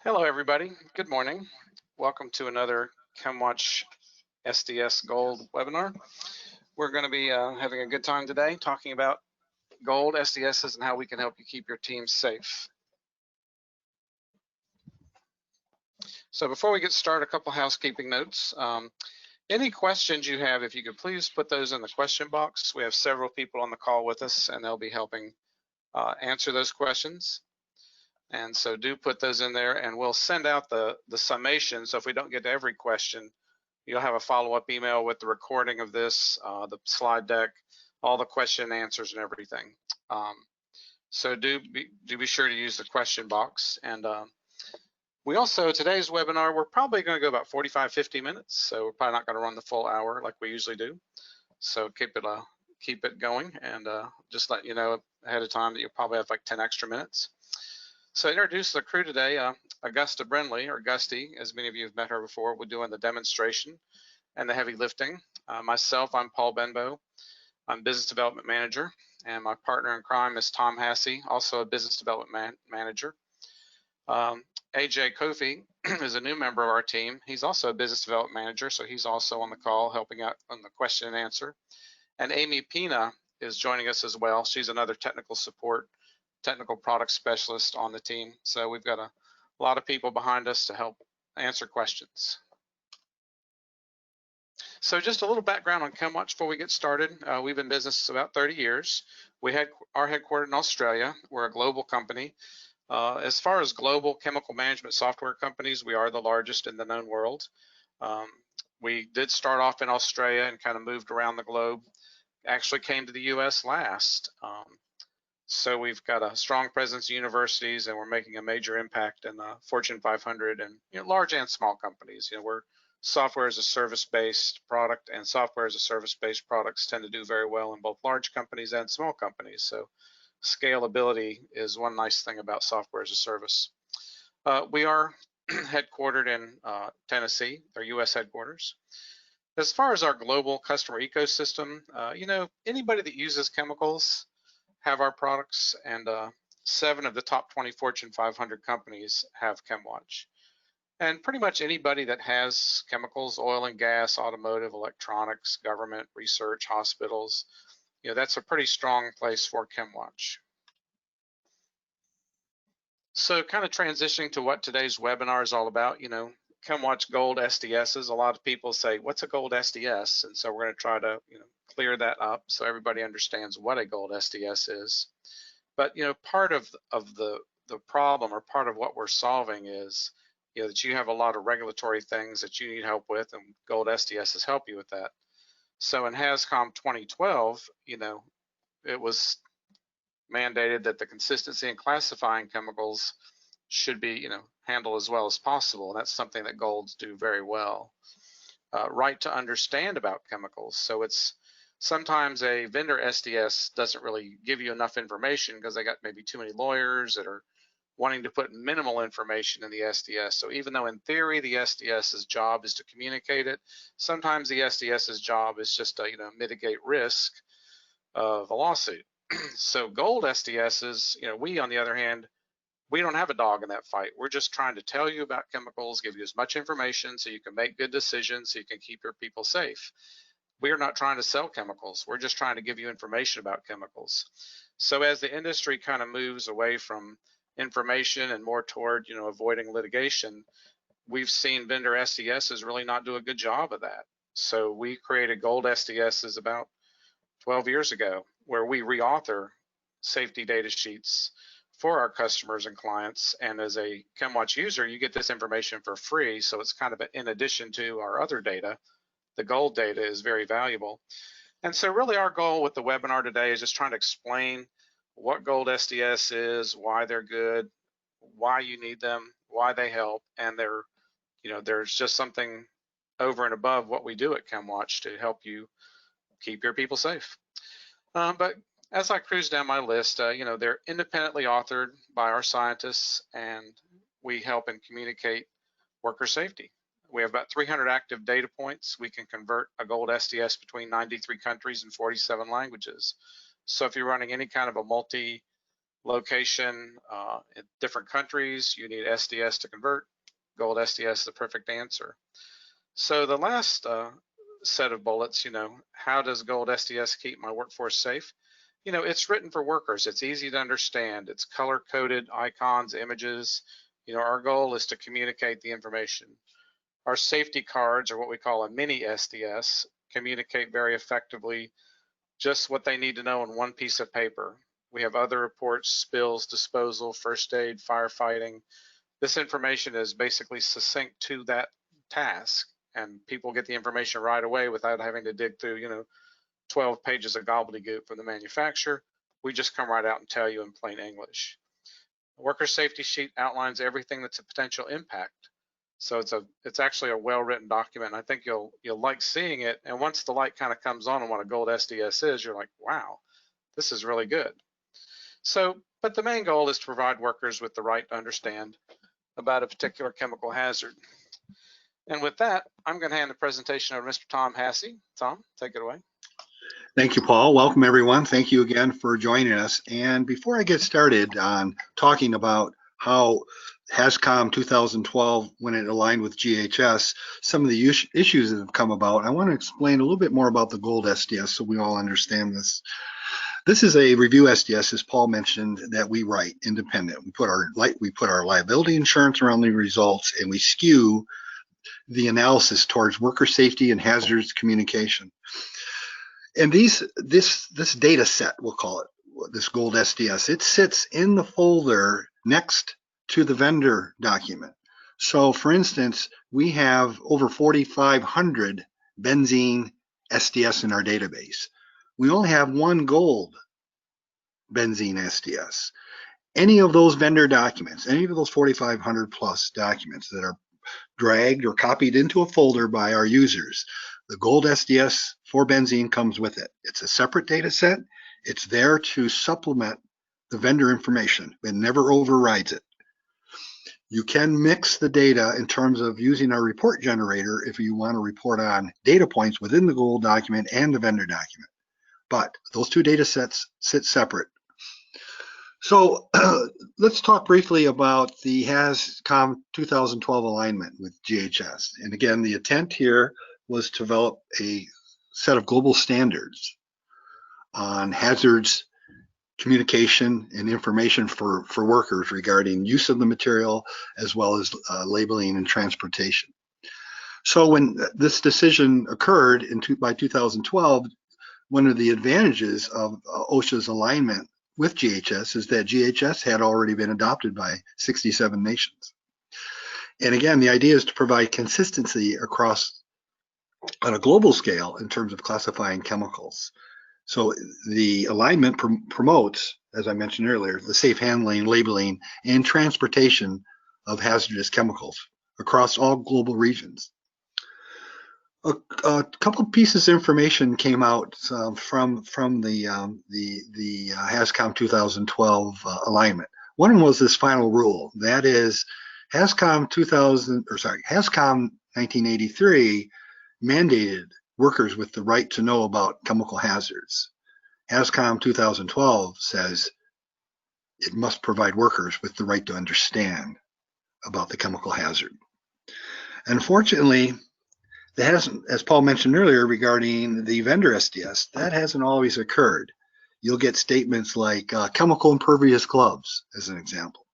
Hello, everybody. Good morning. Welcome to another Chemwatch SDS Gold webinar. We're going to be having a good time today talking about gold SDSs and how we can help you keep your team safe. So before we get started, a couple housekeeping notes. Any questions you have, if you could please put those in the question box. We have several people on the call with us and they'll be helping answer those questions. And so do put those in there and we'll send out the summation. So if we don't get to every question, you'll have a follow-up email with the recording of this, the slide deck, all the question answers and everything. So do be sure to use the question box. And we also, today's webinar, we're probably going to go about 45, 50 minutes. So we're probably not going to run the full hour like we usually do. So keep it going and just let you know ahead of time that you'll probably have like 10 extra minutes. So introduce the crew today, Augusta Brindley, or Gusty, as many of you have met her before, we're doing the demonstration and the heavy lifting. Myself, I'm Paul Benbow. I'm Business Development Manager, and my partner in crime is Tom Hassey, also a Business Development Manager. AJ Kofi is a new member of our team. He's also a Business Development Manager, so he's also on the call helping out on the question and answer. And Amy Pina is joining us as well. She's another technical product specialist on the team. So we've got a lot of people behind us to help answer questions. So just a little background on Chemwatch before we get started. We've been in business about 30 years. We are headquartered in Australia. We're a global company. As far as global chemical management software companies, we are the largest in the known world. We did start off in Australia and kind of moved around the globe. Actually came to the US last. So we've got a strong presence in universities, and we're making a major impact in Fortune 500 and large and small companies. We're software as a service-based product, and software as a service-based products tend to do very well in both large companies and small companies. So scalability is one nice thing about software as a service. We are headquartered in Tennessee, our US headquarters. As far as our global customer ecosystem, anybody that uses chemicals have our products, and 7 of the top 20 Fortune 500 companies have Chemwatch. And pretty much anybody that has chemicals, oil and gas, automotive, electronics, government, research, hospitals, that's a pretty strong place for Chemwatch. So kind of transitioning to what today's webinar is all about, Chemwatch Gold SDSs. A lot of people say, what's a gold SDS? And so we're going to try to, clear that up so everybody understands what a gold SDS is. But part of the problem, or part of what we're solving, is that you have a lot of regulatory things that you need help with, and gold SDSs help you with that. So in HazCom 2012, it was mandated that the consistency in classifying chemicals should be handled as well as possible. And that's something that golds do very well. Right to understand about chemicals. So it's sometimes a vendor SDS doesn't really give you enough information because they got maybe too many lawyers that are wanting to put minimal information in the SDS. So even though in theory the SDS's job is to communicate it, sometimes the SDS's job is just to mitigate risk of a lawsuit. So gold SDSs, we on the other hand, we don't have a dog in that fight. We're just trying to tell you about chemicals, give you as much information so you can make good decisions, so you can keep your people safe. We're not trying to sell chemicals. We're just trying to give you information about chemicals. So as the industry kind of moves away from information and more toward, avoiding litigation, we've seen vendor SDSs really not do a good job of that. So we created gold SDSs about 12 years ago, where we re-author safety data sheets for our customers and clients. And as a Chemwatch user, you get this information for free. So it's kind of in addition to our other data. The gold data is very valuable. And so really our goal with the webinar today is just trying to explain what gold SDS is, why they're good, why you need them, why they help, and there's just something over and above what we do at Chemwatch to help you keep your people safe. But as I cruise down my list, they're independently authored by our scientists, and we help and communicate worker safety. We have about 300 active data points. We can convert a gold SDS between 93 countries and 47 languages. So if you're running any kind of a location in different countries, you need SDS to convert. Gold SDS is the perfect answer. So the last set of bullets, how does Gold SDS keep my workforce safe? It's written for workers. It's easy to understand. It's color-coded icons, images. Our goal is to communicate the information. Our safety cards, or what we call a mini SDS, communicate very effectively just what they need to know on one piece of paper. We have other reports, spills, disposal, first aid, firefighting. This information is basically succinct to that task, and people get the information right away without having to dig through, 12 pages of gobbledygook from the manufacturer. We just come right out and tell you in plain English. The worker safety sheet outlines everything that's a potential impact. So it's actually a well-written document, and I think you'll like seeing it. And once the light kind of comes on what a Gold SDS is, you're like, wow, this is really good. So, but the main goal is to provide workers with the right to understand about a particular chemical hazard. And with that, I'm going to hand the presentation over to Mr. Tom Hassey. Tom, take it away. Thank you, Paul. Welcome, everyone. Thank you again for joining us. And before I get started on talking about how HazCom 2012, when it aligned with GHS, some of the issues that have come about, I want to explain a little bit more about the Gold SDS so we all understand this. This is a review SDS, as Paul mentioned, that we write independent. We put our liability insurance around the results, and we skew the analysis towards worker safety and hazards communication. And this data set, we'll call it, this Gold SDS, it sits in the folder next to the vendor document. So for instance, we have over 4,500 benzene SDS in our database. We only have one gold benzene SDS. Any of those vendor documents, any of those 4,500 plus documents that are dragged or copied into a folder by our users, the Gold SDS for benzene comes with it. It's a separate data set. It's there to supplement the vendor information. It never overrides it. You can mix the data in terms of using our report generator if you want to report on data points within the Gold document and the vendor document. But those two data sets sit separate. So let's talk briefly about the HazCom 2012 alignment with GHS. And again, the intent here was to develop a set of global standards on hazards, communication, and information for workers regarding use of the material, as well as labeling and transportation. So when this decision occurred by 2012, one of the advantages of OSHA's alignment with GHS is that GHS had already been adopted by 67 nations. And again, the idea is to provide consistency across on a global scale in terms of classifying chemicals. So the alignment promotes, as I mentioned earlier, the safe handling, labeling, and transportation of hazardous chemicals across all global regions. A couple of pieces of information came out from the HazCom 2012 alignment. One was this final rule. That is, HazCom 1983 mandated workers with the right to know about chemical hazards. HazCom 2012 says it must provide workers with the right to understand about the chemical hazard. Unfortunately, that hasn't, as Paul mentioned earlier regarding the vendor SDS, that hasn't always occurred. You'll get statements like chemical impervious gloves, as an example.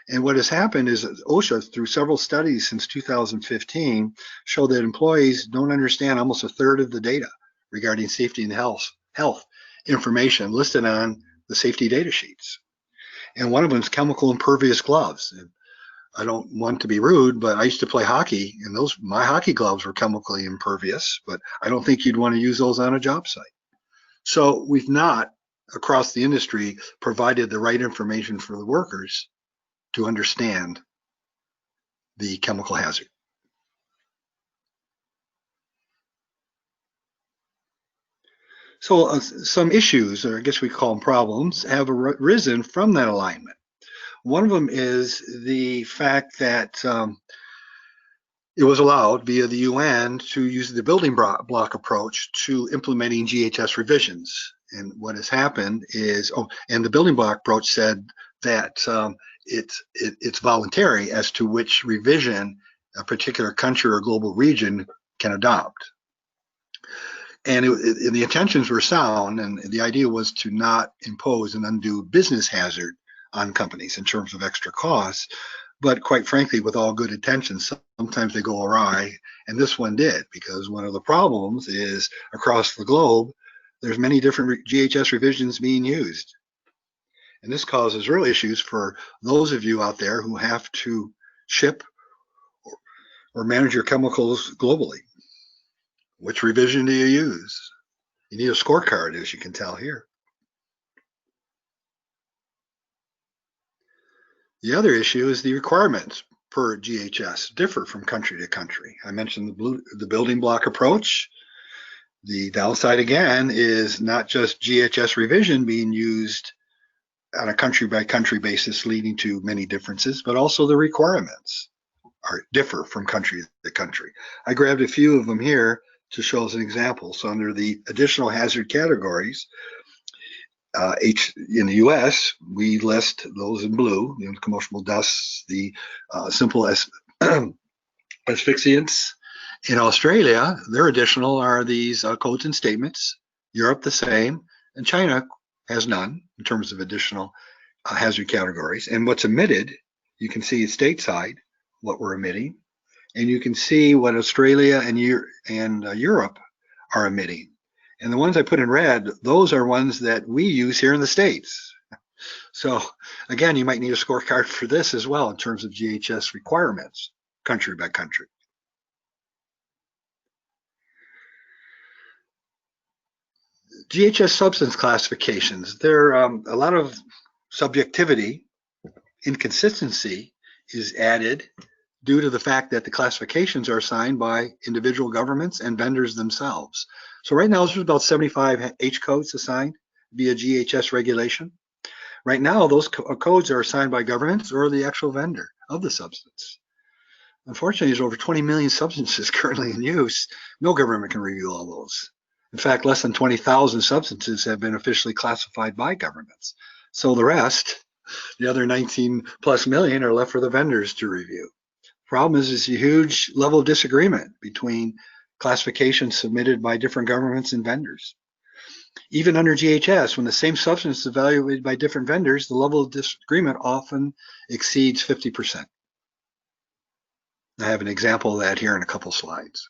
And what has happened is that OSHA, through several studies since 2015, show that employees don't understand almost a third of the data regarding safety and health information listed on the safety data sheets. And one of them is chemical impervious gloves. And I don't want to be rude, but I used to play hockey, and my hockey gloves were chemically impervious, but I don't think you'd want to use those on a job site. So we've not, across the industry, provided the right information for the workers to understand the chemical hazard. So some issues, or I guess we call them problems, have arisen from that alignment. One of them is the fact that it was allowed via the UN to use the building block approach to implementing GHS revisions. And what has happened is, and the building block approach said that it's voluntary as to which revision a particular country or global region can adopt. And the intentions were sound, and the idea was to not impose an undue business hazard on companies in terms of extra costs. But quite frankly, with all good intentions, sometimes they go awry, and this one did, because one of the problems is across the globe, there's many different GHS revisions being used. And this causes real issues for those of you out there who have to ship or manage your chemicals globally. Which revision do you use? You need a scorecard, as you can tell here. The other issue is the requirements per GHS differ from country to country. I mentioned the building block approach. The downside, again, is not just GHS revision being used on a country-by-country basis, leading to many differences, but also the requirements differ from country to country. I grabbed a few of them here to show as an example. So under the additional hazard categories, in the US, we list those in blue, the combustible dusts, the simple asphyxiants. In Australia, their additional are these codes and statements. Europe, the same. And China has none in terms of additional hazard categories. And what's emitted, you can see stateside what we're emitting. And you can see what Australia and Europe are emitting. And the ones I put in red, those are ones that we use here in the States. So again, you might need a scorecard for this as well in terms of GHS requirements, country by country. GHS substance classifications, there a lot of subjectivity, inconsistency is added due to the fact that the classifications are assigned by individual governments and vendors themselves. So right now, there's about 75 H codes assigned via GHS regulation. Right now, those codes are assigned by governments or the actual vendor of the substance. Unfortunately, there's over 20 million substances currently in use. No government can review all those. In fact, less than 20,000 substances have been officially classified by governments. So the rest, the other 19 plus million, are left for the vendors to review. Problem is a huge level of disagreement between classifications submitted by different governments and vendors. Even under GHS, when the same substance is evaluated by different vendors, the level of disagreement often exceeds 50%. I have an example of that here in a couple slides.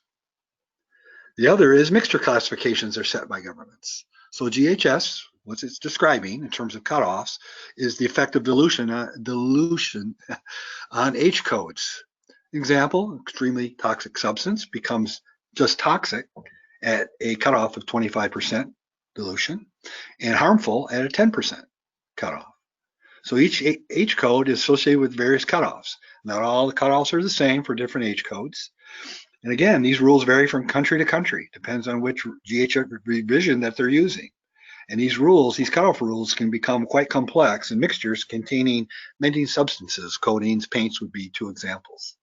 The other is mixture classifications are set by governments. So GHS, what it's describing in terms of cutoffs, is the effective dilution on H codes. Example, extremely toxic substance becomes just toxic at a cutoff of 25% dilution and harmful at a 10% cutoff. So each H code is associated with various cutoffs. Not all the cutoffs are the same for different H codes. And again, these rules vary from country to country, depends on which GHS revision that they're using. And these rules, these cutoff rules, can become quite complex in mixtures containing many substances. Coatings, paints would be two examples.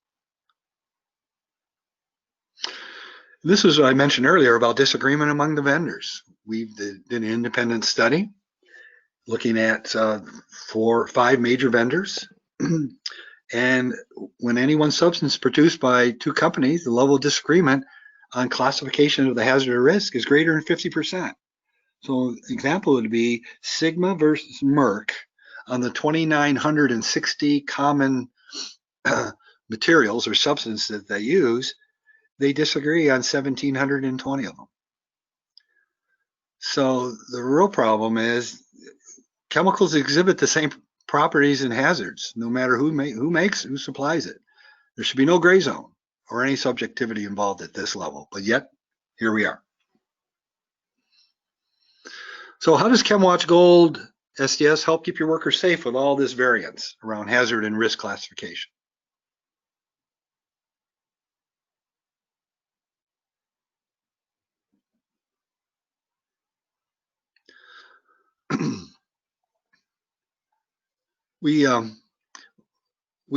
This is what I mentioned earlier about disagreement among the vendors. We did an independent study looking at 4 or 5 major vendors. And when any one substance is produced by 2 companies, the level of disagreement on classification of the hazard or risk is greater than 50%. So an example would be Sigma versus Merck on the 2,960 common materials or substances that they use. They disagree on 1,720 of them. So the real problem is chemicals exhibit the same properties and hazards, no matter who supplies it. There should be no gray zone or any subjectivity involved at this level, but yet here we are. So how does Chemwatch Gold SDS help keep your workers safe with all this variance around hazard and risk classification? We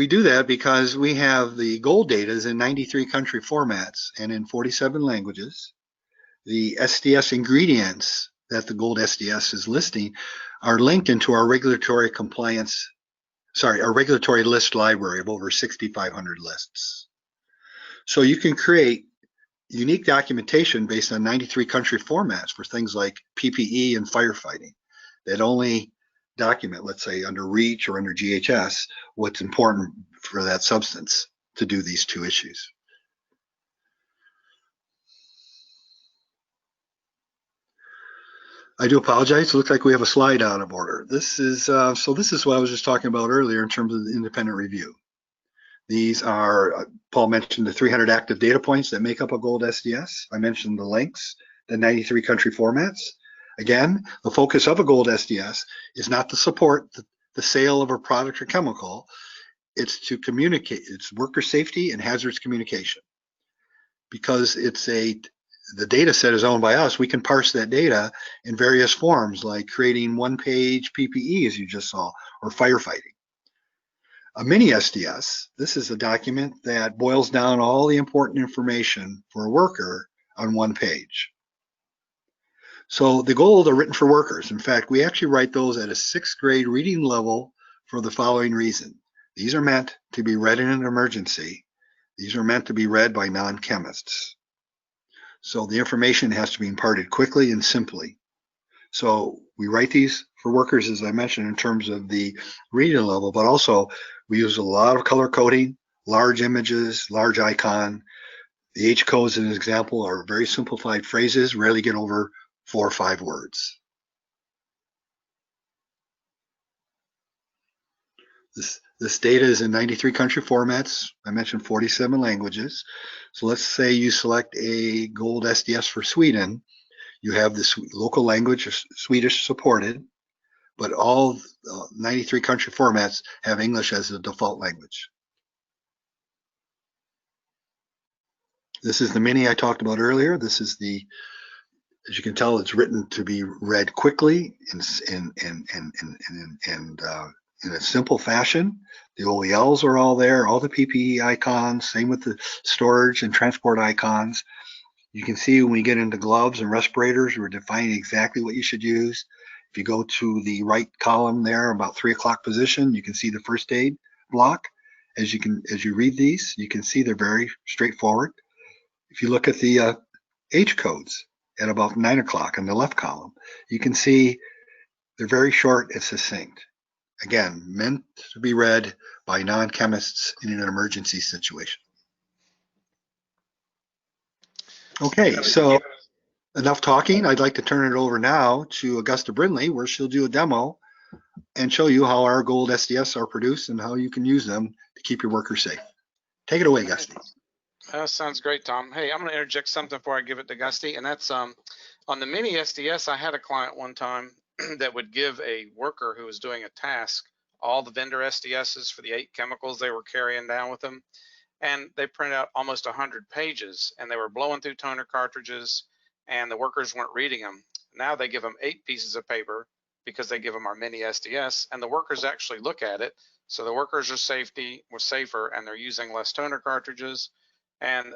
do that because we have the gold data in 93 country formats and in 47 languages. The SDS ingredients that the Gold SDS is listing are linked into our regulatory list library of over 6,500 lists. So you can create unique documentation based on 93 country formats for things like PPE and firefighting that only document, let's say under REACH or under GHS, what's important for that substance to do these two issues. I do apologize. It looks like we have a slide out of order. This is this is what I was just talking about earlier in terms of the independent review. These are, Paul mentioned the 300 active data points that make up a Gold SDS. I mentioned the links, the 93 country formats. Again, the focus of a Gold SDS is not to support the sale of a product or chemical. It's to communicate. It's worker safety and hazards communication. Because the data set is owned by us, we can parse that data in various forms, like creating one-page PPE, as you just saw, or firefighting. A mini SDS, this is a document that boils down all the important information for a worker on one page. So the goals are written for workers. In fact, we actually write those at a 6th grade reading level for the following reason. These are meant to be read in an emergency. These are meant to be read by non-chemists. So the information has to be imparted quickly and simply. So we write these for workers, as I mentioned, in terms of the reading level, but also we use a lot of color coding, large images, large icon. The H codes, as an example, are very simplified phrases, rarely get over 4 or 5 words. This data is in 93 country formats. I mentioned 47 languages. So let's say you select a Gold SDS for Sweden. You have the local language, Swedish supported, but all 93 country formats have English as the default language. This is the mini I talked about earlier. This is as you can tell, it's written to be read quickly in a simple fashion. The OELs are all there, all the PPE icons, same with the storage and transport icons. You can see when we get into gloves and respirators, we're defining exactly what you should use. If you go to the right column there, about 3 o'clock position, you can see the first aid block. As you read these, you can see they're very straightforward. If you look at the H codes at about 9 o'clock in the left column, you can see they're very short and succinct. Again, meant to be read by non-chemists in an emergency situation. Okay, so enough talking. I'd like to turn it over now to Augusta Brindley, where she'll do a demo and show you how our Gold SDS are produced and how you can use them to keep your workers safe. Take it away, Gusty. Sounds great, Tom. Hey, I'm going to interject something before I give it to Gusty, and that's on the mini SDS. I had a client one time that would give a worker who was doing a task all the vendor SDSs for the 8 chemicals they were carrying down with them, and they printed out almost 100 pages, and they were blowing through toner cartridges, and the workers weren't reading them. Now they give them 8 pieces of paper because they give them our mini SDS, and the workers actually look at it. So the workers are safer, and they're using less toner cartridges. And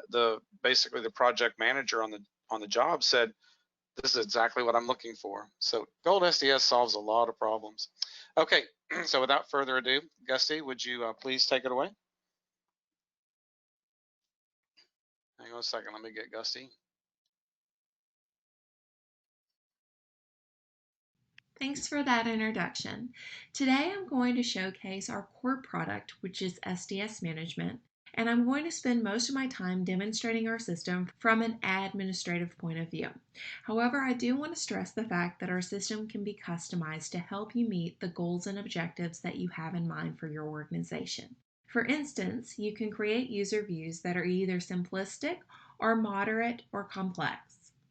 basically the project manager on the job said, this is exactly what I'm looking for. So Gold SDS solves a lot of problems. Okay, so without further ado, Gusty, would you please take it away? Hang on a second, let me get Gusty. Thanks for that introduction. Today I'm going to showcase our core product, which is SDS management, and I'm going to spend most of my time demonstrating our system from an administrative point of view. However, I do want to stress the fact that our system can be customized to help you meet the goals and objectives that you have in mind for your organization. For instance, you can create user views that are either simplistic or moderate or complex.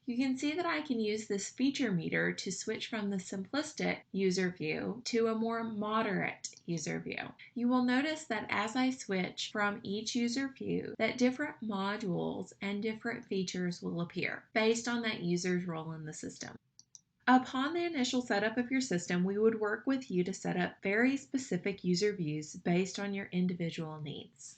You can see that I can use this feature meter to switch from the simplistic user view to a more moderate user view. You will notice that as I switch from each user view, that different modules and different features will appear based on that user's role in the system. Upon the initial setup of your system, we would work with you to set up very specific user views based on your individual needs.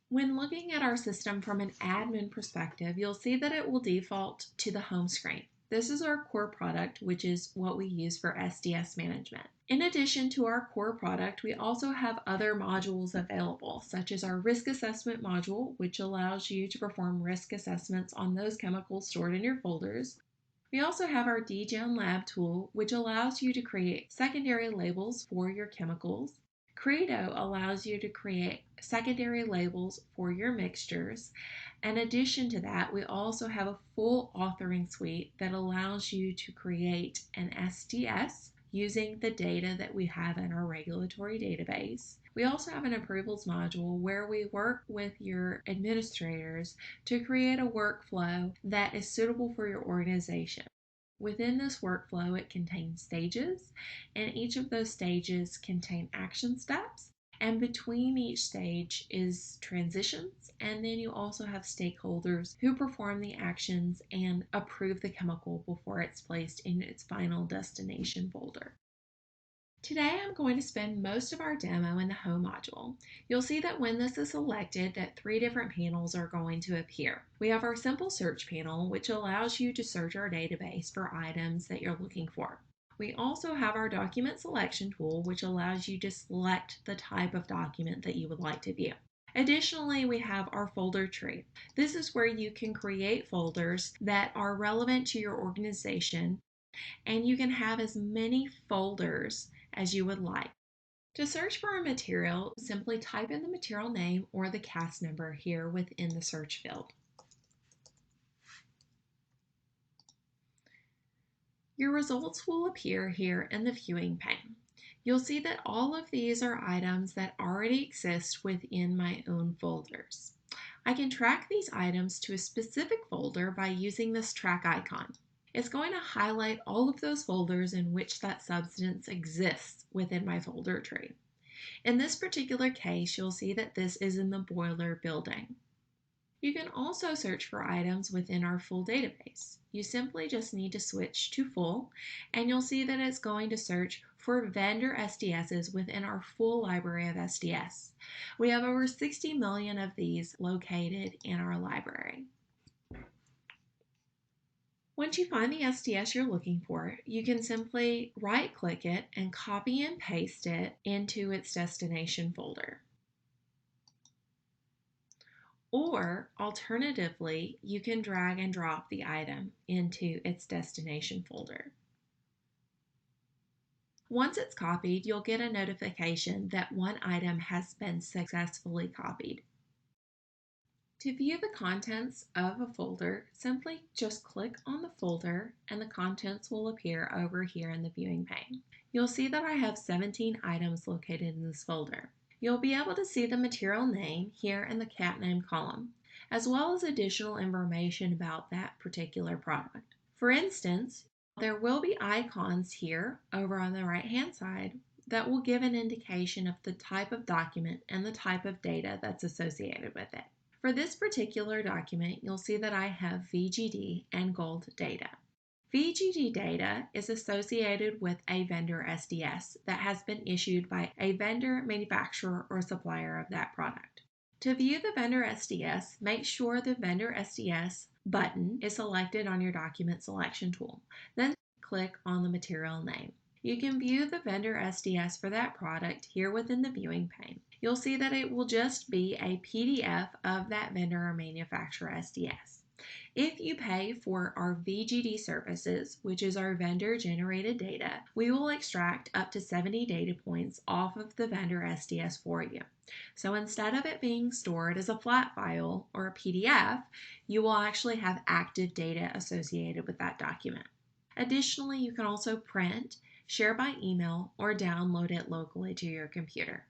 When looking at our system from an admin perspective, you'll see that it will default to the home screen. This is our core product, which is what we use for SDS management. In addition to our core product, we also have other modules available, such as our risk assessment module, which allows you to perform risk assessments on those chemicals stored in your folders. We also have our DGen Lab tool, which allows you to create secondary labels for your chemicals. Credo allows you to create secondary labels for your mixtures. In addition to that, we also have a full authoring suite that allows you to create an SDS using the data that we have in our regulatory database. We also have an approvals module where we work with your administrators to create a workflow that is suitable for your organization. Within this workflow, it contains stages, and each of those stages contain action steps. And between each stage is transitions, and then you also have stakeholders who perform the actions and approve the chemical before it's placed in its final destination folder. Today I'm going to spend most of our demo in the Home module. You'll see that when this is selected that 3 different panels are going to appear. We have our simple search panel, which allows you to search our database for items that you're looking for. We also have our document selection tool, which allows you to select the type of document that you would like to view. Additionally, we have our folder tree. This is where you can create folders that are relevant to your organization, and you can have as many folders as you would like. To search for a material, simply type in the material name or the CAS number here within the search field. Your results will appear here in the viewing pane. You'll see that all of these are items that already exist within my own folders. I can track these items to a specific folder by using this track icon. It's going to highlight all of those folders in which that substance exists within my folder tree. In this particular case, you'll see that this is in the boiler building. You can also search for items within our full database. You simply just need to switch to full, and you'll see that it's going to search for vendor SDSs within our full library of SDS. We have over 60 million of these located in our library. Once you find the SDS you're looking for, you can simply right-click it and copy and paste it into its destination folder. Or, alternatively, you can drag and drop the item into its destination folder. Once it's copied, you'll get a notification that one item has been successfully copied. To view the contents of a folder, simply just click on the folder and the contents will appear over here in the viewing pane. You'll see that I have 17 items located in this folder. You'll be able to see the material name here in the cat name column, as well as additional information about that particular product. For instance, there will be icons here over on the right-hand side that will give an indication of the type of document and the type of data that's associated with it. For this particular document, you'll see that I have VGD and Gold Data. VGD data is associated with a vendor SDS that has been issued by a vendor, manufacturer, or supplier of that product. To view the vendor SDS, make sure the vendor SDS button is selected on your document selection tool. Then click on the material name. You can view the vendor SDS for that product here within the viewing pane. You'll see that it will just be a PDF of that vendor or manufacturer SDS. If you pay for our VGD services, which is our vendor generated data, we will extract up to 70 data points off of the vendor SDS for you. So instead of it being stored as a flat file or a PDF, you will actually have active data associated with that document. Additionally, you can also print, share by email, or download it locally to your computer.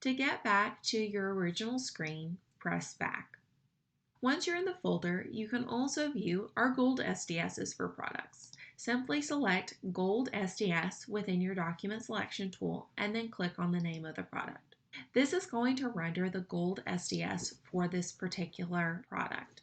To get back to your original screen, press back. Once you're in the folder, you can also view our Gold SDSs for products. Simply select Gold SDS within your document selection tool and then click on the name of the product. This is going to render the Gold SDS for this particular product.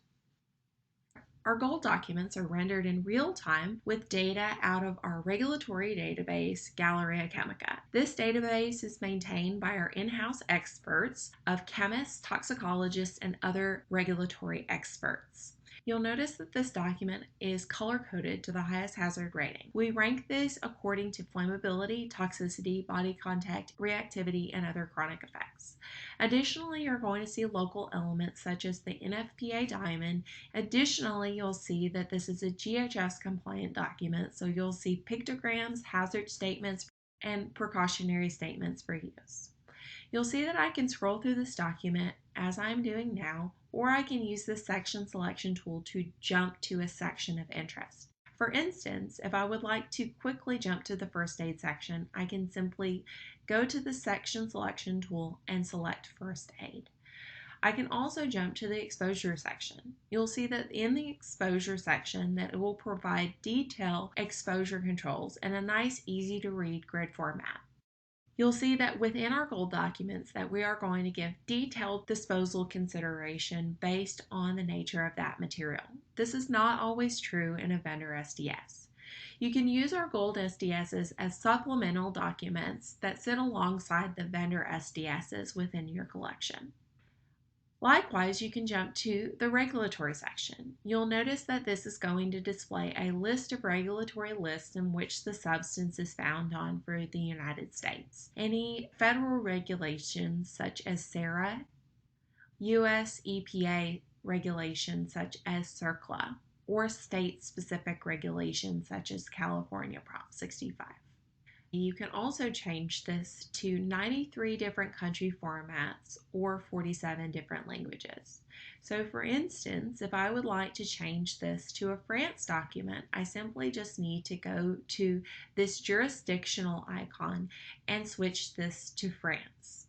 Our Gold documents are rendered in real time with data out of our regulatory database, Galleria Chemica. This database is maintained by our in-house experts of chemists, toxicologists, and other regulatory experts. You'll notice that this document is color-coded to the highest hazard rating. We rank this according to flammability, toxicity, body contact, reactivity, and other chronic effects. Additionally, you're going to see local elements such as the NFPA diamond. Additionally, you'll see that this is a GHS compliant document, so you'll see pictograms, hazard statements, and precautionary statements for use. You'll see that I can scroll through this document as I'm doing now, or I can use the section selection tool to jump to a section of interest. For instance, if I would like to quickly jump to the first aid section, I can simply go to the section selection tool and select first aid. I can also jump to the exposure section. You'll see that in the exposure section that it will provide detailed exposure controls in a nice, easy to read grid format. You'll see that within our gold documents that we are going to give detailed disposal consideration based on the nature of that material. This is not always true in a vendor SDS. You can use our gold SDSs as supplemental documents that sit alongside the vendor SDSs within your collection. Likewise, you can jump to the regulatory section. You'll notice that this is going to display a list of regulatory lists in which the substance is found on for the United States. Any federal regulations such as SARA, US EPA regulations such as CERCLA, or state-specific regulations such as California Prop 65. You can also change this to 93 different country formats or 47 different languages. So for instance, if I would like to change this to a France document, I simply just need to go to this jurisdictional icon and switch this to France.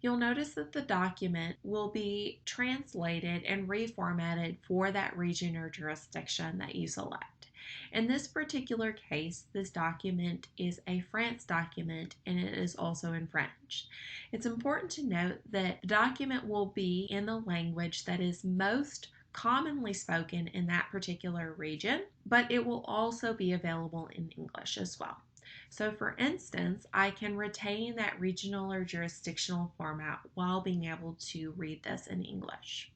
You'll notice that the document will be translated and reformatted for that region or jurisdiction that you select. In this particular case, this document is a France document and it is also in French. It's important to note that the document will be in the language that is most commonly spoken in that particular region, but it will also be available in English as well. So for instance, I can retain that regional or jurisdictional format while being able to read this in English.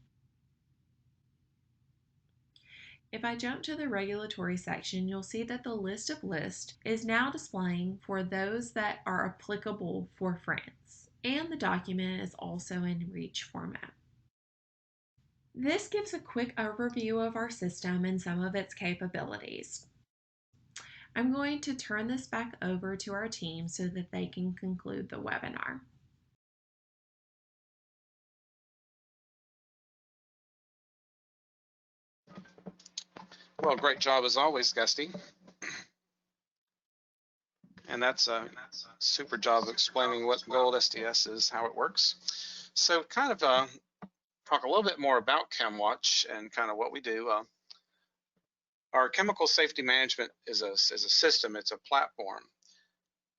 If I jump to the regulatory section, you'll see that the list of lists is now displaying for those that are applicable for France, and the document is also in REACH format. This gives a quick overview of our system and some of its capabilities. I'm going to turn this back over to our team so that they can conclude the webinar. Well, great job as always, Gusty. And that's a super job of explaining what Gold SDS is, how it works. So kind of talk a little bit more about Chemwatch and kind of what we do. Our chemical safety management is a system, it's a platform.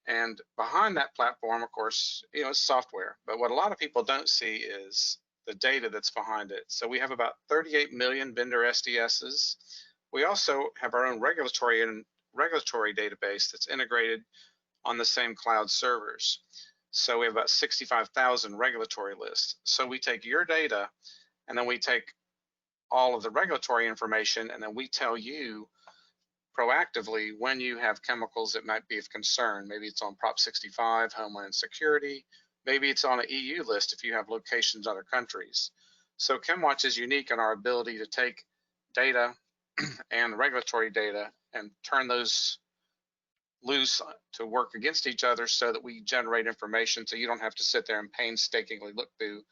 And behind that platform, of course, it's software. But what a lot of people don't see is the data that's behind it. So we have about 38 million vendor SDSs. We also have our own regulatory database that's integrated on the same cloud servers. So we have about 65,000 regulatory lists. So we take your data and then we take all of the regulatory information and then we tell you proactively when you have chemicals that might be of concern. Maybe it's on Prop 65, Homeland Security. Maybe it's on an EU list if you have locations in other countries. So Chemwatch is unique in our ability to take data and regulatory data and turn those loose to work against each other so that we generate information so you don't have to sit there and painstakingly look through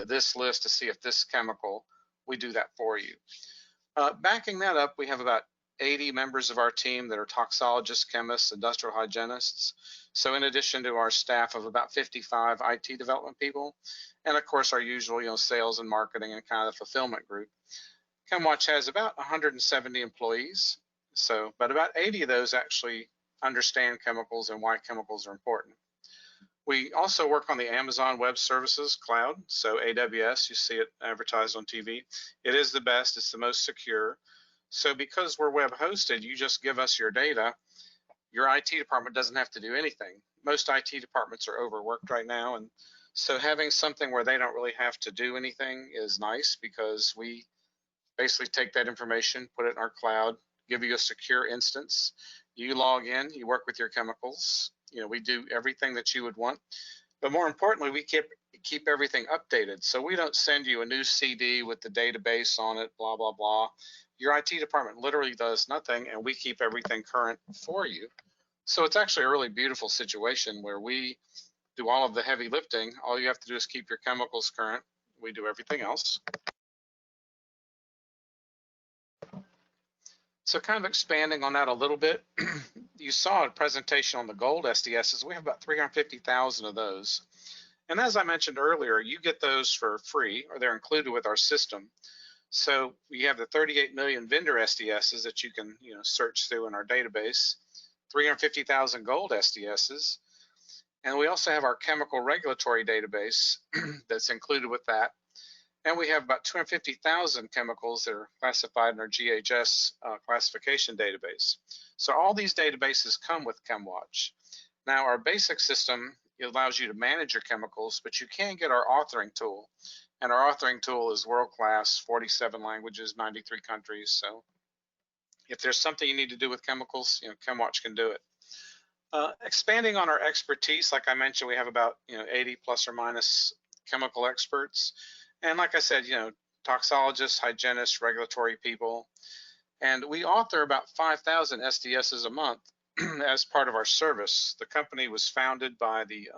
this list to see if this chemical, we do that for you. Backing that up, we have about 80 members of our team that are toxologists, chemists, industrial hygienists. So in addition to our staff of about 55 IT development people, and of course our usual sales and marketing and kind of fulfillment group, Chemwatch has about 170 employees. So, but about 80 of those actually understand chemicals and why chemicals are important. We also work on the Amazon Web Services cloud, so AWS, you see it advertised on TV. It is the best, it's the most secure. So because we're web hosted, you just give us your data. Your IT department doesn't have to do anything. Most IT departments are overworked right now, and so having something where they don't really have to do anything is nice because we basically take that information, put it in our cloud, give you a secure instance. You log in, you work with your chemicals. We do everything that you would want. But more importantly, we keep everything updated. So we don't send you a new CD with the database on it, blah, blah, blah. Your IT department literally does nothing, and we keep everything current for you. So it's actually a really beautiful situation where we do all of the heavy lifting. All you have to do is keep your chemicals current. We do everything else. So kind of expanding on that a little bit, you saw a presentation on the gold SDSs. We have about 350,000 of those. And as I mentioned earlier, you get those for free, or they're included with our system. So we have the 38 million vendor SDSs that you can search through in our database, 350,000 gold SDSs. And we also have our chemical regulatory database that's included with that. And we have about 250,000 chemicals that are classified in our GHS classification database. So all these databases come with Chemwatch. Now our basic system, it allows you to manage your chemicals, but you can get our authoring tool. And our authoring tool is world-class, 47 languages, 93 countries. So if there's something you need to do with chemicals, Chemwatch can do it. Expanding on our expertise, like I mentioned, we have about 80 plus or minus chemical experts. And like I said, toxologists, hygienists, regulatory people. And we author about 5,000 SDSs a month as part of our service. The company was founded by the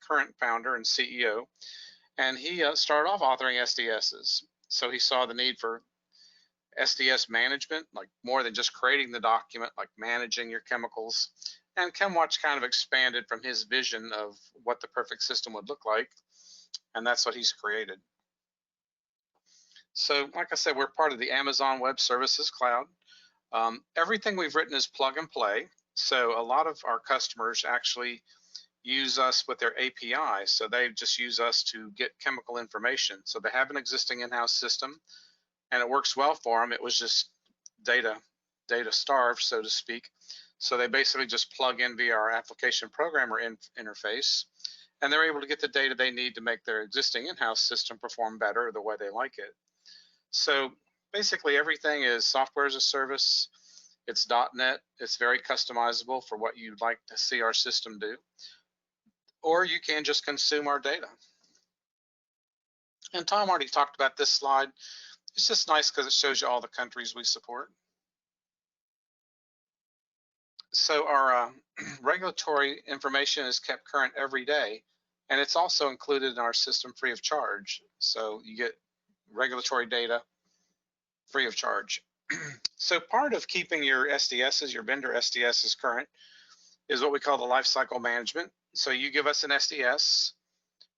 current founder and CEO, and he started off authoring SDSs. So he saw the need for SDS management, like more than just creating the document, like managing your chemicals. And Chemwatch kind of expanded from his vision of what the perfect system would look like, and that's what he's created. So like I said, we're part of the Amazon Web Services Cloud. Everything we've written is plug and play. So a lot of our customers actually use us with their API. So they just use us to get chemical information. So they have an existing in-house system and it works well for them. It was just data starved, so to speak. So they basically just plug in via our application programmer interface, and they're able to get the data they need to make their existing in-house system perform better the way they like it. So basically everything is software as a service. It's .NET. It's very customizable for what you'd like to see our system do. Or you can just consume our data. And Tom already talked about this slide. It's just nice because it shows you all the countries we support. So our regulatory information is kept current every day, and it's also included in our system free of charge. So you get regulatory data free of charge. So part of keeping your SDSs, your vendor SDSs current, is what we call the lifecycle management. So you give us an SDS,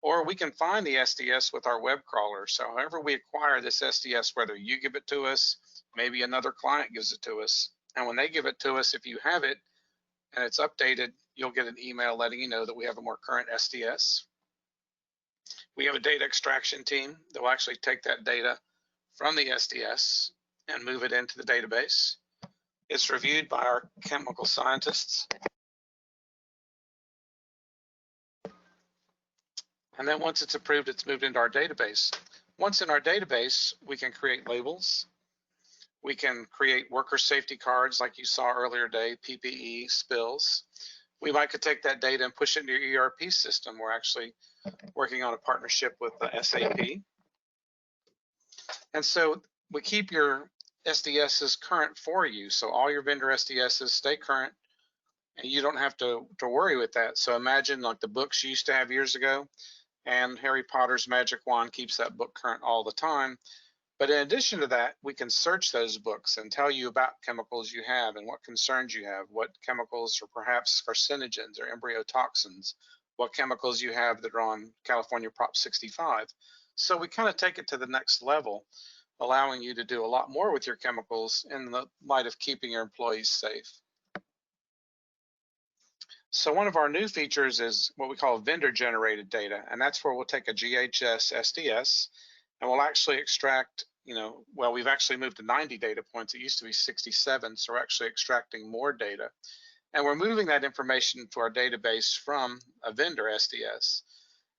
or we can find the SDS with our web crawler. So however we acquire this SDS, whether you give it to us, maybe another client gives it to us, and when they give it to us, if you have it and it's updated, you'll get an email letting you know that we have a more current SDS. We have a data extraction team that will actually take that data from the SDS and move it into the database. It's reviewed by our chemical scientists. And then once it's approved, it's moved into our database. Once in our database, we can create labels. We can create worker safety cards like you saw earlier today, PPE, spills. We might could take that data and push it into your ERP system. We're actually working on a partnership with SAP. And so we keep your SDSs current for you. So all your vendor SDSs stay current and you don't have to worry with that. So imagine like the books you used to have years ago, and Harry Potter's magic wand keeps that book current all the time. But in addition to that, we can search those books and tell you about chemicals you have and what concerns you have, what chemicals are perhaps carcinogens or embryotoxins, what chemicals you have that are on California Prop 65. So we kind of take it to the next level, allowing you to do a lot more with your chemicals in the light of keeping your employees safe. So one of our new features is what we call vendor generated data, and that's where we'll take a GHS SDS and we'll actually extract, well, we've actually moved to 90 data points. It used to be 67, so we're actually extracting more data. And we're moving that information to our database from a vendor SDS.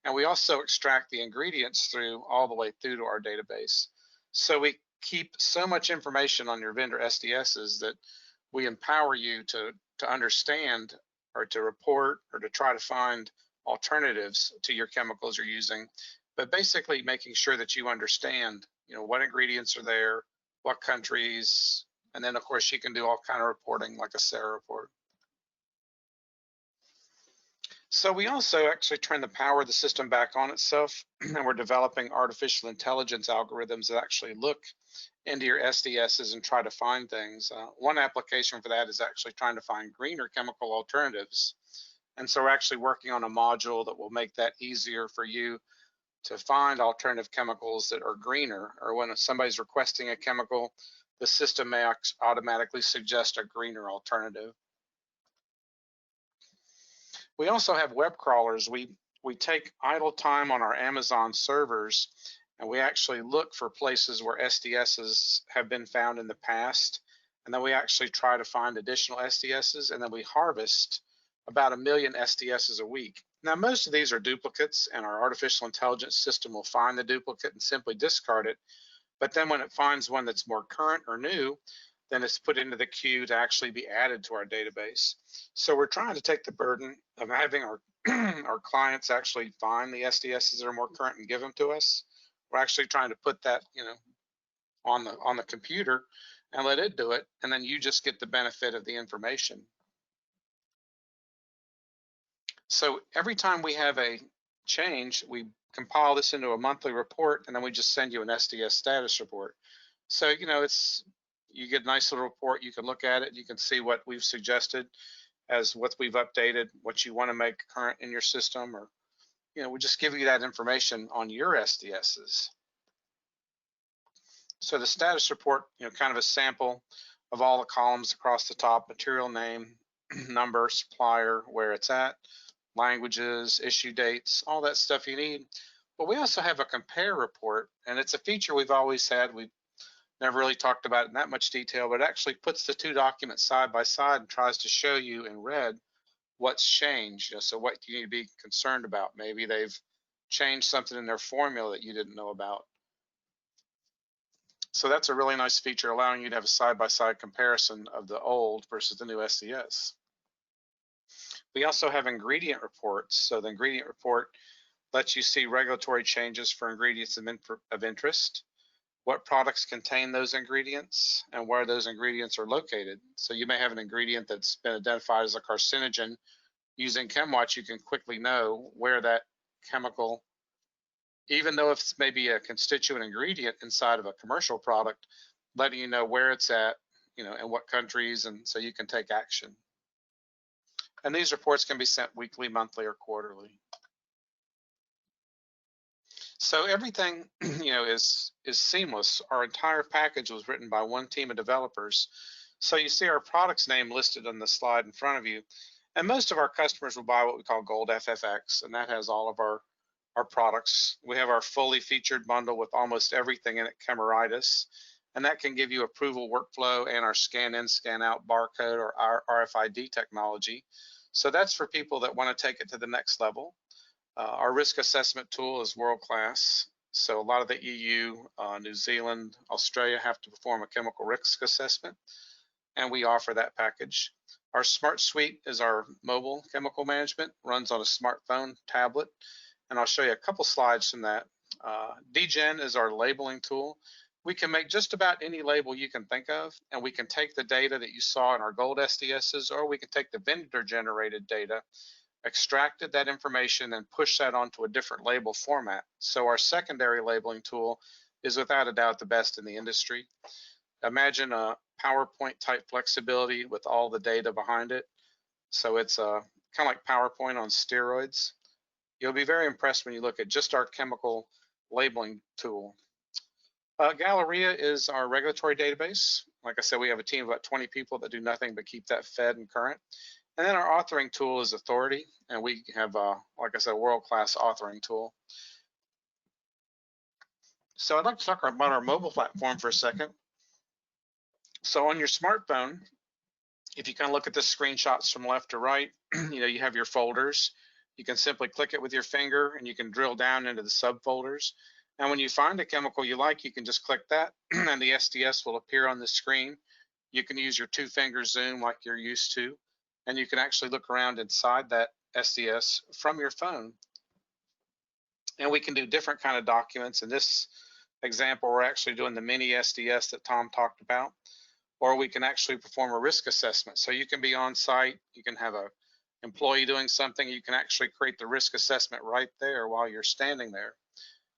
And we also extract the ingredients all the way through to our database. So we keep so much information on your vendor SDSs that we empower you to understand or to report or to try to find alternatives to your chemicals you're using, but basically making sure that you understand, what ingredients are there, what countries, and then of course you can do all kind of reporting like a SARA report. So we also actually turn the power of the system back on itself, and we're developing artificial intelligence algorithms that actually look into your SDSs and try to find things. One application for that is actually trying to find greener chemical alternatives. And so we're actually working on a module that will make that easier for you to find alternative chemicals that are greener, or when somebody's requesting a chemical, the system may automatically suggest a greener alternative. We also have web crawlers. We take idle time on our Amazon servers, and we actually look for places where SDSs have been found in the past, and then we actually try to find additional SDSs, and then we harvest about 1 million SDSs a week. Now, most of these are duplicates, and our artificial intelligence system will find the duplicate and simply discard it. But then when it finds one that's more current or new, then it's put into the queue to actually be added to our database. So we're trying to take the burden of having our our clients actually find the SDSs that are more current and give them to us. We're actually trying to put that, on the computer and let it do it, and then you just get the benefit of the information. So every time we have a change, we compile this into a monthly report, and then we just send you an SDS status report. So, you get a nice little report, you can look at it, you can see what we've suggested as what we've updated, what you want to make current in your system, or, we just give you that information on your SDSs. So the status report, kind of a sample of all the columns across the top: material name, number, supplier, where it's at, languages, issue dates, all that stuff you need. But we also have a compare report, and it's a feature we've always had. We've never really talked about it in that much detail, but it actually puts the two documents side by side and tries to show you in red what's changed. So what you need to be concerned about. Maybe they've changed something in their formula that you didn't know about. So that's a really nice feature, allowing you to have a side-by-side comparison of the old versus the new SDS. We also have ingredient reports. So the ingredient report lets you see regulatory changes for ingredients of interest, what products contain those ingredients, and where those ingredients are located. So you may have an ingredient that's been identified as a carcinogen. Using Chemwatch, you can quickly know where that chemical, even though it's maybe a constituent ingredient inside of a commercial product, letting you know where it's at, and what countries, and so you can take action. And these reports can be sent weekly, monthly, or quarterly. So everything, is seamless. Our entire package was written by one team of developers. So you see our product's name listed on the slide in front of you. And most of our customers will buy what we call Gold FFX, and that has all of our products. We have our fully featured bundle with almost everything in it, Chemeritis, and that can give you approval workflow and our scan in, scan out barcode or our RFID technology. So that's for people that want to take it to the next level. Our risk assessment tool is world-class. So a lot of the EU, New Zealand, Australia have to perform a chemical risk assessment, and we offer that package. Our Smart Suite is our mobile chemical management, runs on a smartphone, tablet, and I'll show you a couple slides from that. DGen is our labeling tool. We can make just about any label you can think of, and we can take the data that you saw in our Gold SDSs, or we can take the vendor-generated data, extracted that information, and push that onto a different label format. So our secondary labeling tool is without a doubt the best in the industry. Imagine a PowerPoint type flexibility with all the data behind it. So it's kind of like PowerPoint on steroids. You'll be very impressed when you look at just our chemical labeling tool. Galleria is our regulatory database. Like I said, we have a team of about 20 people that do nothing but keep that fed and current. And then our authoring tool is Authority, and we have, like I said, a world-class authoring tool. So I'd like to talk about our mobile platform for a second. So on your smartphone, if you kind of look at the screenshots from left to right, you have your folders. You can simply click it with your finger, and you can drill down into the subfolders. And when you find a chemical you like, you can just click that and the SDS will appear on the screen. You can use your 2-finger zoom like you're used to, and you can actually look around inside that SDS from your phone. And we can do different kind of documents. In this example, we're actually doing the mini SDS that Tom talked about, or we can actually perform a risk assessment. So you can be on site, you can have a employee doing something, you can actually create the risk assessment right there while you're standing there.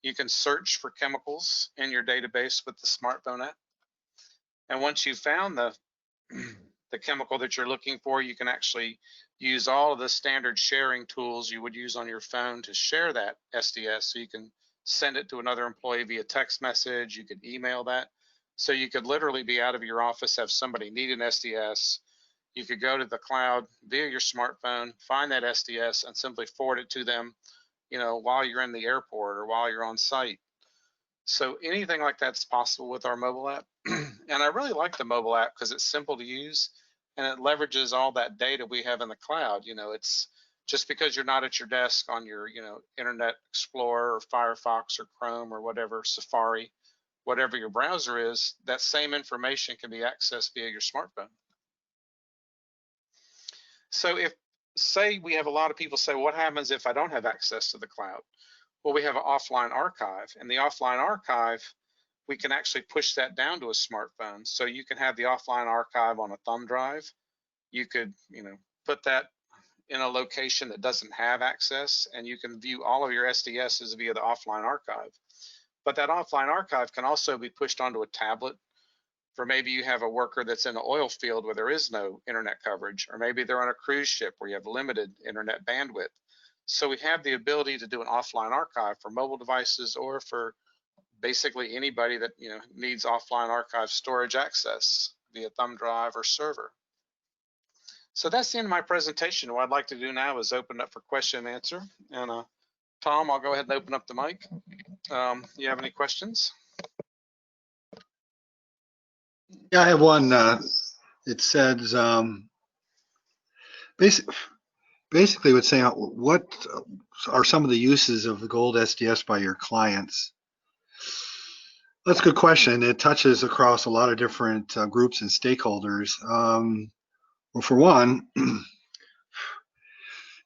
You can search for chemicals in your database with the smartphone app. And once you've found the chemical that you're looking for, you can actually use all of the standard sharing tools you would use on your phone to share that SDS. So you can send it to another employee via text message, you could email that. So you could literally be out of your office, have somebody need an SDS. You could go to the cloud via your smartphone, find that SDS and simply forward it to them, while you're in the airport or while you're on site. So anything like that's possible with our mobile app. And I really like the mobile app because it's simple to use and it leverages all that data we have in the cloud. It's just because you're not at your desk on your, Internet Explorer or Firefox or Chrome or whatever, Safari, whatever your browser is, that same information can be accessed via your smartphone. So say we have a lot of people say, what happens if I don't have access to the cloud? Well, we have an offline archive, and the offline archive, we can actually push that down to a smartphone. So you can have the offline archive on a thumb drive. You could, put that in a location that doesn't have access, and you can view all of your SDSs via the offline archive. But that offline archive can also be pushed onto a tablet for maybe you have a worker that's in an oil field where there is no internet coverage, or maybe they're on a cruise ship where you have limited internet bandwidth. So we have the ability to do an offline archive for mobile devices or for basically anybody that needs offline archive storage access via thumb drive or server. So that's the end of my presentation. What I'd like to do now is open up for question and answer. And Tom, I'll go ahead and open up the mic. You have any questions? Yeah, I have one. It says basically it's saying what are some of the uses of the Gold SDS by your clients? That's a good question. It touches across a lot of different groups and stakeholders. Well, for one,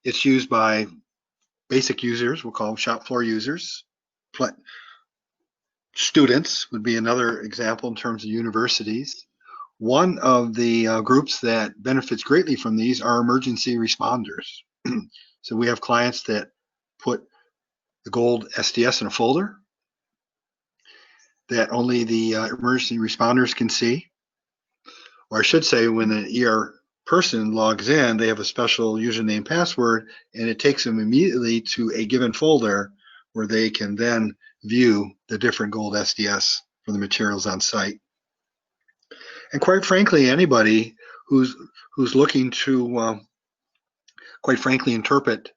it's used by basic users. We'll call them shop floor users. Students would be another example in terms of universities. One of the groups that benefits greatly from these are emergency responders. So we have clients that put the Gold SDS in a folder that only the emergency responders can see. Or I should say, when an ER person logs in, they have a special username and password, and it takes them immediately to a given folder where they can then view the different Gold SDS for the materials on site. And quite frankly, anybody who's looking to, quite frankly, interpret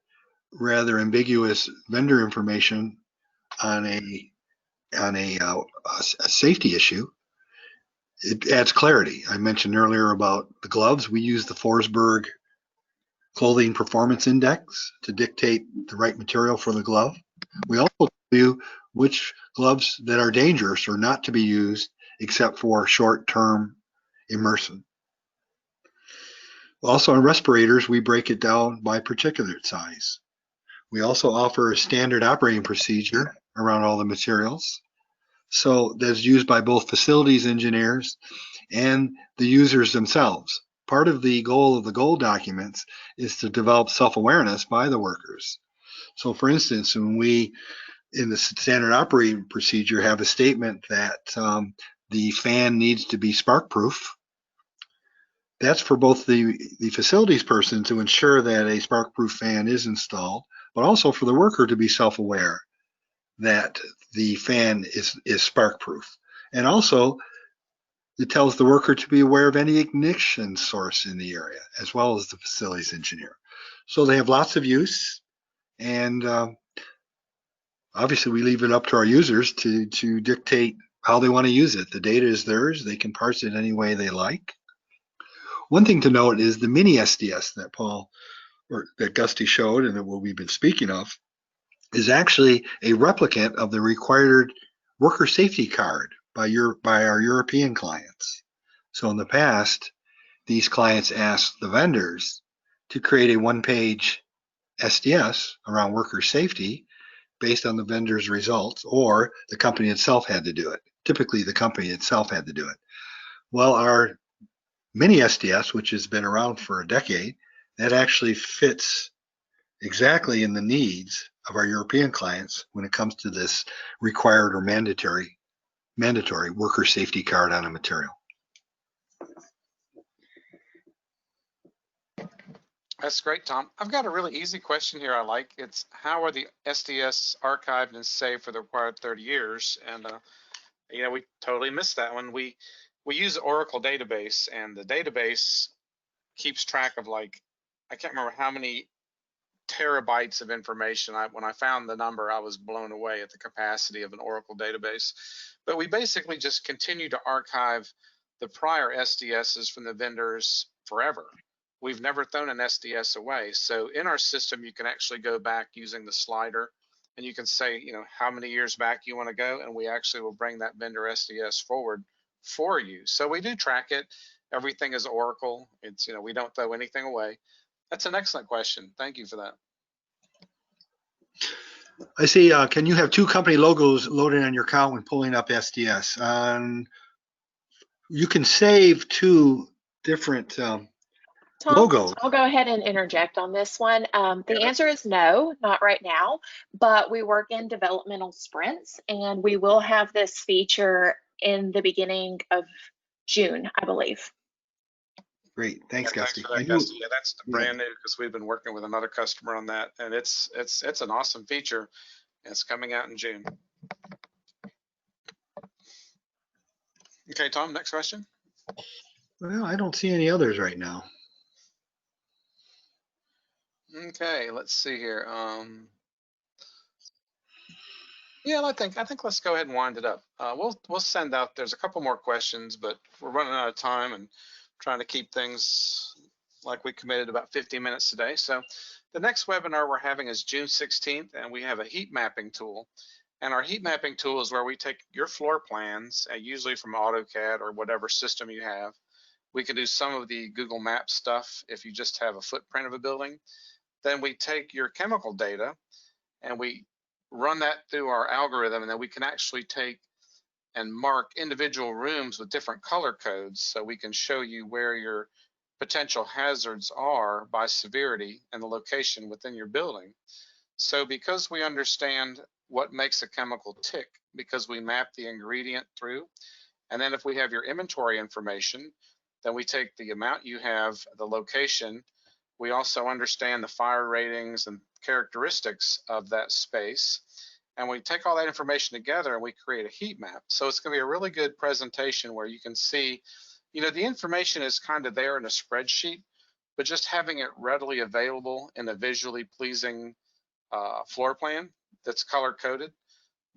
rather ambiguous vendor information on a safety issue, it adds clarity. I mentioned earlier about the gloves. We use the Forsberg Clothing Performance Index to dictate the right material for the glove. We also tell you which gloves that are dangerous or not to be used except for short-term immersion. Also on respirators, we break it down by particulate size. We also offer a standard operating procedure around all the materials. So that's used by both facilities engineers and the users themselves. Part of the goal of the Gold documents is to develop self-awareness by the workers. So for instance, when we, in the standard operating procedure, have a statement that the fan needs to be spark-proof, that's for both the facilities person to ensure that a spark-proof fan is installed, but also for the worker to be self-aware that the fan is spark-proof. And also, it tells the worker to be aware of any ignition source in the area, as well as the facilities engineer. So they have lots of use, and obviously we leave it up to our users to dictate how they want to use it. The data is theirs. They can parse it any way they like. One thing to note is the mini SDS that Paul, or that Gusty showed and that what we've been speaking of, is actually a replicant of the required worker safety card by our European clients. So in the past, these clients asked the vendors to create a one-page SDS around worker safety based on the vendor's results, or the company itself had to do it. Typically, the company itself had to do it. Well, our mini SDS, which has been around for a decade, that actually fits exactly in the needs of our European clients when it comes to this required or mandatory worker safety card on a material. That's great, Tom. I've got a really easy question here I like. It's how are the SDS archived and saved for the required 30 years? And you know, we totally missed that one. We use Oracle database, and the database keeps track of, like, I can't remember how many terabytes of information. When I found the number, I was blown away at the capacity of an Oracle database. But we basically just continue to archive the prior SDSs from the vendors forever. We've never thrown an SDS away. So in our system, you can actually go back using the slider, and you can say, you know, how many years back you want to go, and we actually will bring that vendor SDS forward for you. So we do track it. Everything is Oracle. It's, you know, we don't throw anything away. That's an excellent question. Thank you for that. I see. Can you have two company logos loaded on your account when pulling up SDS? You can save two different Tom, logos. I'll go ahead and interject on this one. The answer is no, not right now, but we work in developmental sprints, and we will have this feature in the beginning of June, I believe. Great, thanks, Yeah, Gusty. thanks for that, Gusty. Yeah, that's brand new, because we've been working with another customer on that, and it's an awesome feature. It's coming out in June. Okay, Tom, next question. Well, I don't see any others right now. Okay, let's see here. Yeah, I think let's go ahead and wind it up. We'll send out. There's a couple more questions, but we're running out of time and trying to keep things like we committed, about 50 minutes today. So the next webinar we're having is June 16th, and we have a heat mapping tool. And our heat mapping tool is where we take your floor plans, usually from AutoCAD or whatever system you have. We can do some of the Google Maps stuff if you just have a footprint of a building. Then we take your chemical data and we run that through our algorithm, and then we can actually take and mark individual rooms with different color codes, so we can show you where your potential hazards are by severity and the location within your building. So because we understand what makes a chemical tick, because we map the ingredient through, and then if we have your inventory information, then we take the amount you have, the location. We also understand the fire ratings and characteristics of that space. And we take all that information together and we create a heat map. So it's going to be a really good presentation where you can see, you know, the information is kind of there in a spreadsheet, but just having it readily available in a visually pleasing floor plan that's color coded,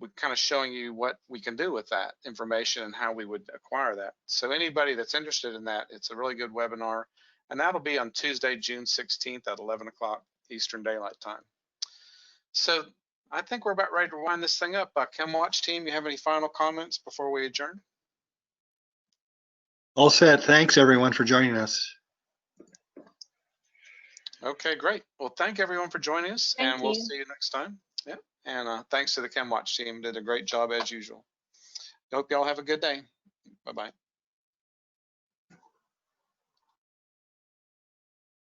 we're kind of showing you what we can do with that information and how we would acquire that. So anybody that's interested in that, it's a really good webinar. And that'll be on Tuesday, June 16th at 11 o'clock Eastern Daylight Time. So I think we're about ready to wind this thing up. Chemwatch team, you have any final comments before we adjourn? All set. Thanks, everyone, for joining us. Okay, great. Well, thank everyone for joining us, and we'll you. see you next time. Yeah, and thanks to the Chemwatch team, did a great job as usual. Hope y'all have a good day. Bye-bye.